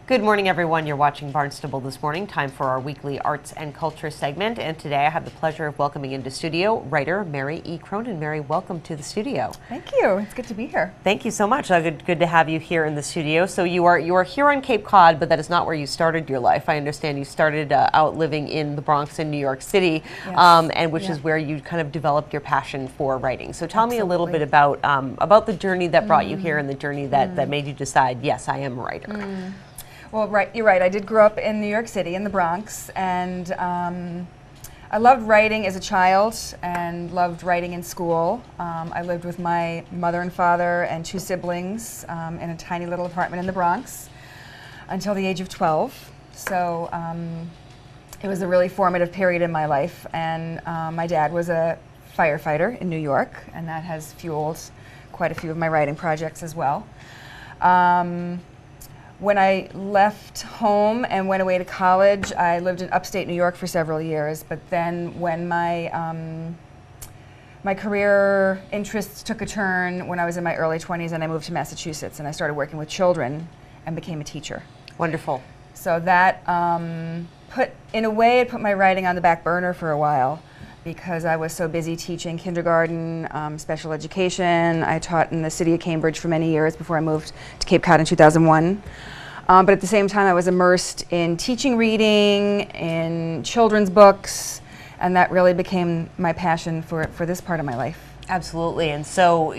Good morning, everyone. You're watching Barnstable this morning. Time for our weekly arts and culture segment. And today I have the pleasure of welcoming into studio writer Mary E. Cronin. Mary, welcome to the studio. Thank you. It's good to be here. Thank you so much. Good to have you here in the studio. So you are here on Cape Cod, but that is not where you started your life. I understand you started out living in the Bronx in New York City, Yes. and which is where you kind of developed your passion for writing. So tell me a little bit Absolutely. about the journey that brought you here and the journey that made you decide, yes, I am a writer. Well, you're right. I did grow up in New York City, in the Bronx, and I loved writing as a child and loved writing in school. I lived with my mother and father and two siblings in a tiny little apartment in the Bronx until the age of 12. So it was a really formative period in my life, and my dad was a firefighter in New York, and that has fueled quite a few of my writing projects as well. When I left home and went away to college, I lived in upstate New York for several years, but then when my career interests took a turn when I was in my early 20s, and I moved to Massachusetts and I started working with children and became a teacher. Wonderful. So that it put my writing on the back burner for a while because I was so busy teaching kindergarten, special education. I taught in the city of Cambridge for many years before I moved to Cape Cod in 2001. But at the same time, I was immersed in teaching reading, in children's books, and that really became my passion for this part of my life. Absolutely. And so,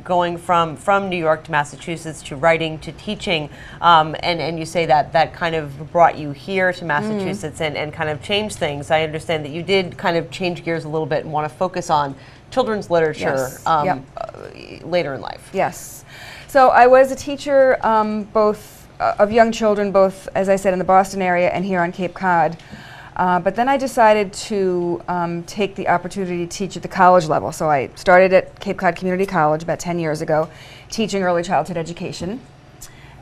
going from New York to Massachusetts to writing to teaching, and you say that kind of brought you here to Massachusetts and kind of changed things. I understand that you did kind of change gears a little bit and want to focus on children's literature later in life. Yes. So I was a teacher both of young children, both, as I said, in the Boston area and here on Cape Cod. But then I decided to take the opportunity to teach at the college level. So I started at Cape Cod Community College about 10 years ago, teaching early childhood education.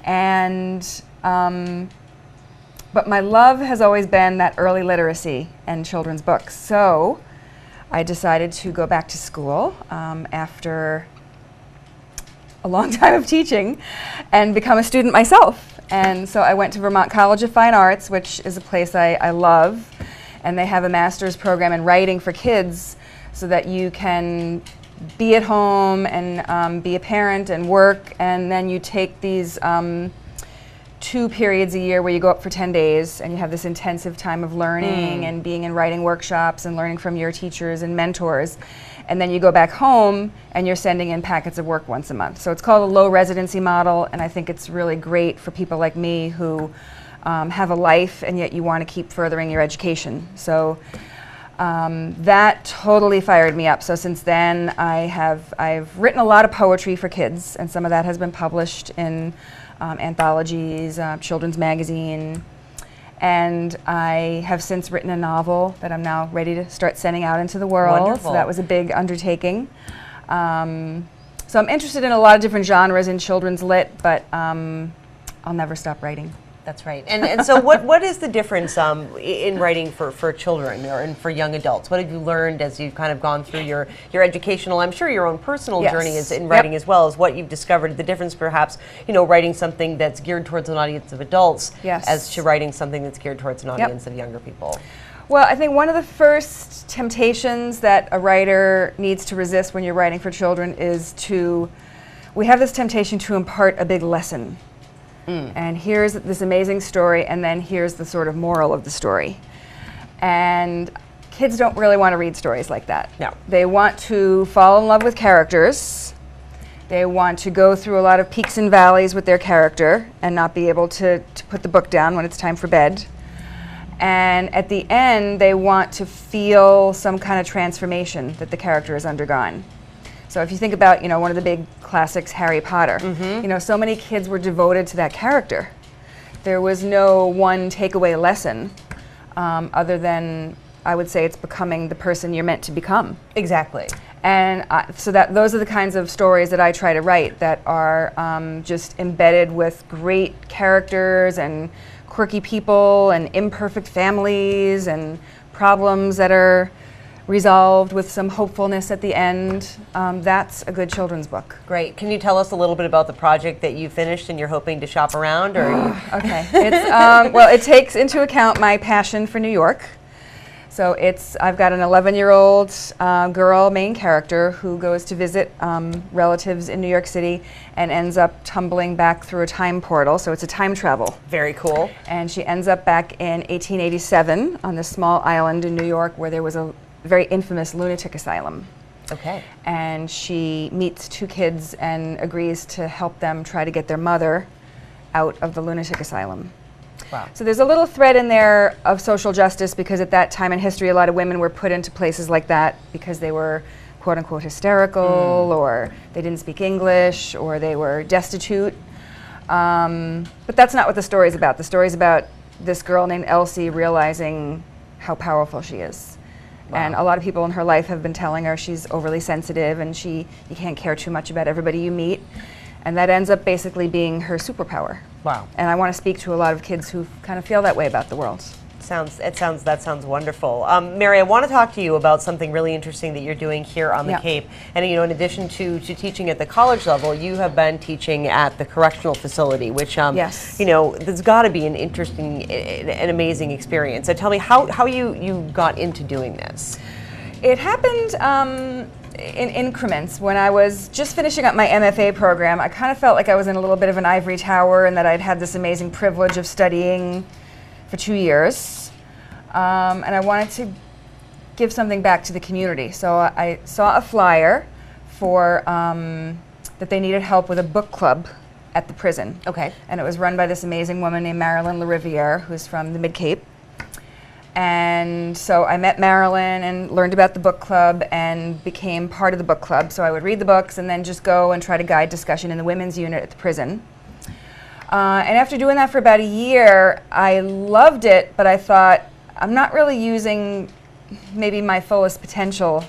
And but my love has always been that early literacy and children's books. So I decided to go back to school after a long time of teaching and become a student myself. And so I went to Vermont College of Fine Arts, which is a place I love, and they have a master's program in writing for kids so that you can be at home and be a parent and work, and then you take these 2 periods a year where you go up for 10 days and you have this intensive time of learning and being in writing workshops and learning from your teachers and mentors. And then you go back home and you're sending in packets of work once a month. So it's called a low residency model, and I think it's really great for people like me who have a life and yet you want to keep furthering your education. So that totally fired me up. So since then I've written a lot of poetry for kids, and some of that has been published in anthologies, children's magazine. And I have since written a novel that I'm now ready to start sending out into the world. Wonderful. So that was a big undertaking. So I'm interested in a lot of different genres in children's lit, but I'll never stop writing. That's right. And so what is the difference in writing for children and for young adults? What have you learned as you've kind of gone through your educational, I'm sure your own personal journey is in writing as well as what you've discovered, the difference perhaps, writing something that's geared towards an audience of adults as to writing something that's geared towards an audience of younger people? Well, I think one of the first temptations that a writer needs to resist when you're writing for children is we have this temptation to impart a big lesson. And here's this amazing story, and then here's the sort of moral of the story. And kids don't really want to read stories like that. No. They want to fall in love with characters. They want to go through a lot of peaks and valleys with their character and not be able to put the book down when it's time for bed. And at the end, they want to feel some kind of transformation that the character has undergone. So if you think about, one of the big classics, Harry Potter, so many kids were devoted to that character. There was no one takeaway lesson other than, I would say, it's becoming the person you're meant to become. Exactly. And so those are the kinds of stories that I try to write that are just embedded with great characters and quirky people and imperfect families and problems that are resolved with some hopefulness at the end. That's a good children's book. Great. Can you tell us a little bit about the project that you finished and you're hoping to shop around? Or Okay. It's, well, it takes into account my passion for New York. So I've got an 11-year-old girl main character who goes to visit relatives in New York City and ends up tumbling back through a time portal. So it's a time travel. Very cool. And she ends up back in 1887 on this small island in New York where there was a very infamous lunatic asylum. Okay. And she meets two kids and agrees to help them try to get their mother out of the lunatic asylum. Wow. So there's a little thread in there of social justice because at that time in history a lot of women were put into places like that because they were quote unquote hysterical or they didn't speak English or they were destitute. But that's not what the story's about. The story's about this girl named Elsie realizing how powerful she is. Wow. And a lot of people in her life have been telling her she's overly sensitive and you can't care too much about everybody you meet. And that ends up basically being her superpower. Wow. And I want to speak to a lot of kids who kind of feel that way about the world. That sounds wonderful. Mary, I want to talk to you about something really interesting that you're doing here on the Cape. And in addition to teaching at the college level, you have been teaching at the correctional facility, which yes. There's got to be an interesting and amazing experience. So tell me how you got into doing this. It happened in increments. When I was just finishing up my MFA program, I kind of felt like I was in a little bit of an ivory tower and that I'd had this amazing privilege of studying for 2 years. And I wanted to give something back to the community. So I saw a flyer for that they needed help with a book club at the prison. Okay. And it was run by this amazing woman named Marilyn LaRiviere, who's from the Mid-Cape. And so I met Marilyn and learned about the book club and became part of the book club. So I would read the books and then just go and try to guide discussion in the women's unit at the prison. And after doing that for about a year, I loved it, but I thought, I'm not really using maybe my fullest potential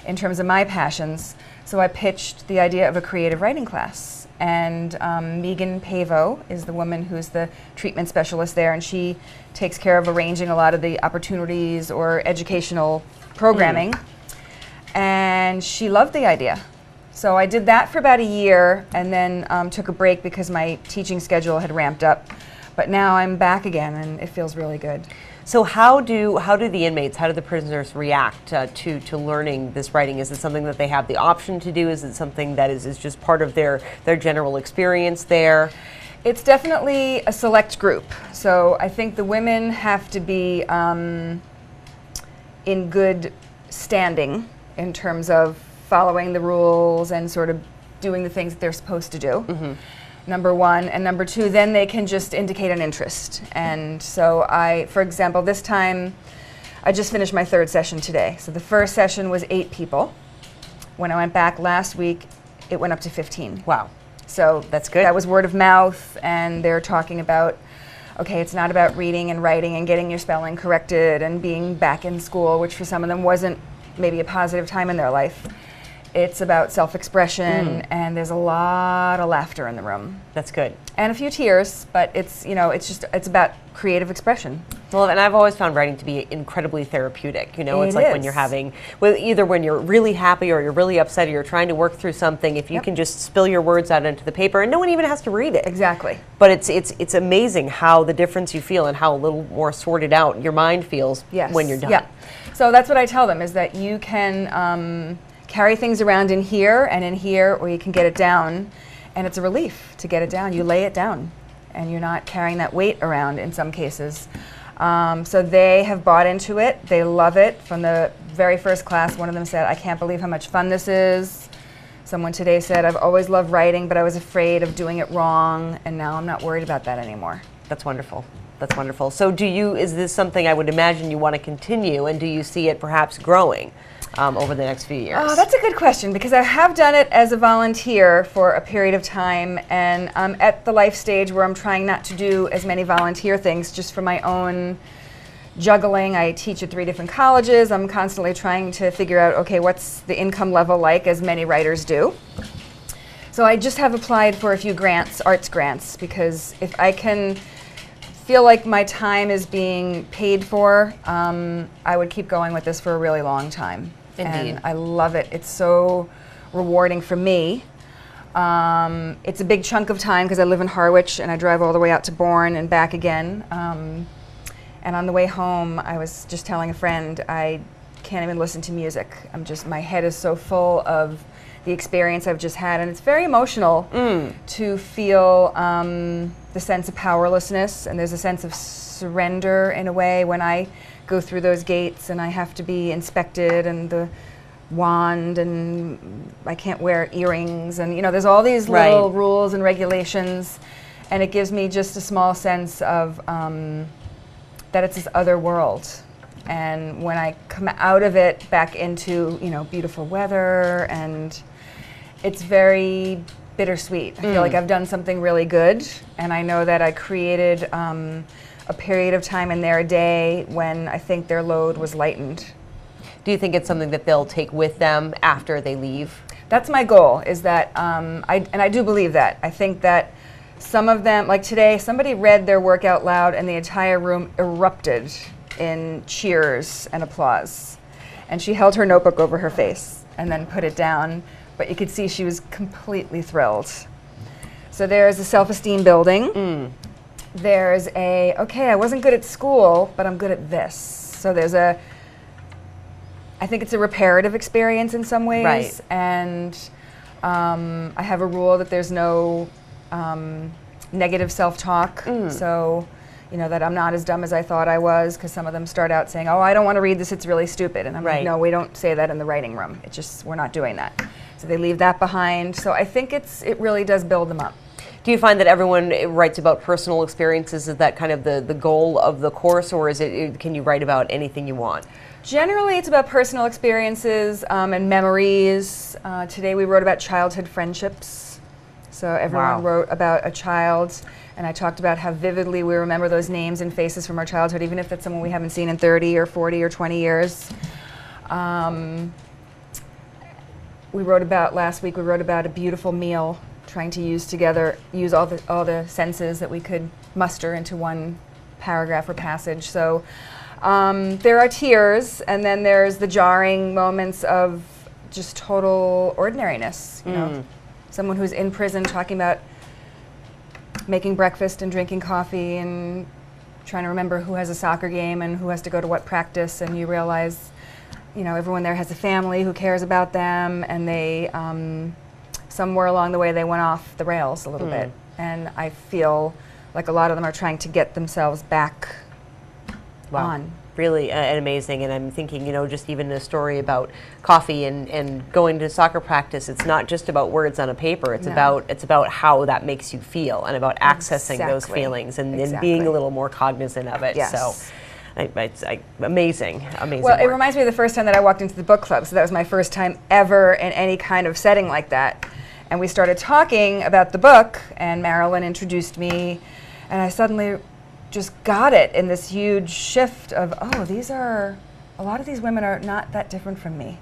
in terms of my passions. So I pitched the idea of a creative writing class. And Megan Pavo is the woman who's the treatment specialist there, and she takes care of arranging a lot of the opportunities or educational programming. And she loved the idea. So I did that for about a year and then took a break because my teaching schedule had ramped up. But now I'm back again and it feels really good. So how do the inmates, how do the prisoners react to learning this writing? Is it something that they have the option to do? Is it something that is just part of their general experience there? It's definitely a select group. So I think the women have to be in good standing in terms of following the rules and sort of doing the things that they're supposed to do. Mm-hmm. Number one. And number two, then they can just indicate an interest. And so for example, this time, I just finished my third session today. So the first session was 8 people. When I went back last week, it went up to 15. Wow. So that's good. That was word of mouth, and they're talking about, okay, it's not about reading and writing and getting your spelling corrected and being back in school, which for some of them wasn't maybe a positive time in their life. It's about self-expression, and there's a lot of laughter in the room. That's good. And a few tears, but it's about creative expression. Well, and I've always found writing to be incredibly therapeutic. It's like when you're either when you're really happy or you're really upset or you're trying to work through something, if you can just spill your words out into the paper and no one even has to read it. Exactly. But it's amazing how the difference you feel and how a little more sorted out your mind feels when you're done. Yeah. So that's what I tell them, is that you can carry things around in here and in here, or you can get it down, and it's a relief to get it down. You lay it down, and you're not carrying that weight around in some cases. So they have bought into it. They love it. From the very first class, one of them said, I can't believe how much fun this is. Someone today said, I've always loved writing, but I was afraid of doing it wrong, and now I'm not worried about that anymore. That's wonderful. That's wonderful. So is this something I would imagine you want to continue, and do you see it perhaps growing over the next few years? Oh, that's a good question, because I have done it as a volunteer for a period of time, and I'm at the life stage where I'm trying not to do as many volunteer things just for my own juggling. I teach at 3 different colleges. I'm constantly trying to figure out, okay, what's the income level like, as many writers do. So I just have applied for a few grants, arts grants, because if I can feel like my time is being paid for, I would keep going with this for a really long time. Indeed. And I love it. It's so rewarding for me. It's a big chunk of time because I live in Harwich and I drive all the way out to Bourne and back again. And on the way home, I was just telling a friend, I can't even listen to music. My head is so full of the experience I've just had, and it's very emotional to feel the sense of powerlessness, and there's a sense of surrender in a way when I go through those gates and I have to be inspected, and the wand, and I can't wear earrings, and there's all these little rules and regulations, and it gives me just a small sense of that it's this other world. And when I come out of it back into beautiful weather, and it's very bittersweet. I feel like I've done something really good, and I know that I created a period of time in their day when I think their load was lightened. Do you think it's something that they'll take with them after they leave? That's my goal, is that, I do believe that. I think that some of them, like today, somebody read their work out loud and the entire room erupted in cheers and applause. And she held her notebook over her face and then put it down, but you could see she was completely thrilled. So there's a self-esteem building. There's okay, I wasn't good at school, but I'm good at this. So there's I think it's a reparative experience in some ways. Right. And I have a rule that there's no negative self-talk. So, that I'm not as dumb as I thought I was, because some of them start out saying, oh, I don't want to read this, it's really stupid. And I'm like, no, we don't say that in the writing room. We're not doing that. So they leave that behind. So I think it really does build them up. Do you find that everyone writes about personal experiences? Is that kind of the goal of the course, or can you write about anything you want? Generally, it's about personal experiences and memories. Today we wrote about childhood friendships. So everyone wrote about a child, and I talked about how vividly we remember those names and faces from our childhood, even if it's someone we haven't seen in 30 or 40 or 20 years. Last week we wrote about a beautiful meal, trying to use all the senses that we could muster into one paragraph or passage. So there are tears, and then there's the jarring moments of just total ordinariness. Someone who's in prison talking about making breakfast and drinking coffee and trying to remember who has a soccer game and who has to go to what practice, and you realize, everyone there has a family who cares about them, and they, somewhere along the way, they went off the rails a little bit. And I feel like a lot of them are trying to get themselves back on. Really amazing. And I'm thinking, just even a story about coffee and going to soccer practice, it's not just about words on a paper, it's about how that makes you feel, and about accessing those feelings and being a little more cognizant of it. Yes. So it's amazing Well, work. it reminds me of the first time that I walked into the book club. So that was my first time ever in any kind of setting like that. And we started talking about the book, and Marilyn introduced me, and I suddenly just got it in this huge shift of, a lot of these women are not that different from me.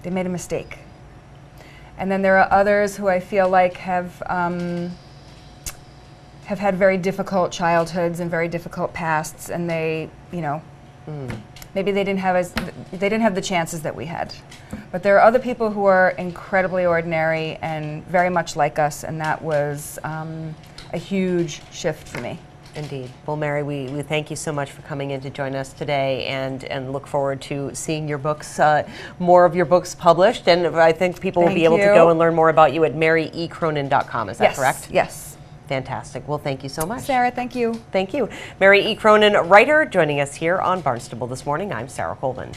They made a mistake. And then there are others who I feel like have had very difficult childhoods and very difficult pasts, and they, maybe they didn't have the chances that we had. But there are other people who are incredibly ordinary and very much like us, and that was a huge shift for me. Indeed. Well, Mary, we thank you so much for coming in to join us today, and look forward to seeing your books, more of your books published. And I think people will be able to go and learn more about you at maryecronin.com. Is that correct? Yes. Fantastic. Well, thank you so much. Sarah, thank you. Thank you. Mary E. Cronin, writer, joining us here on Barnstable this morning. I'm Sarah Colvin.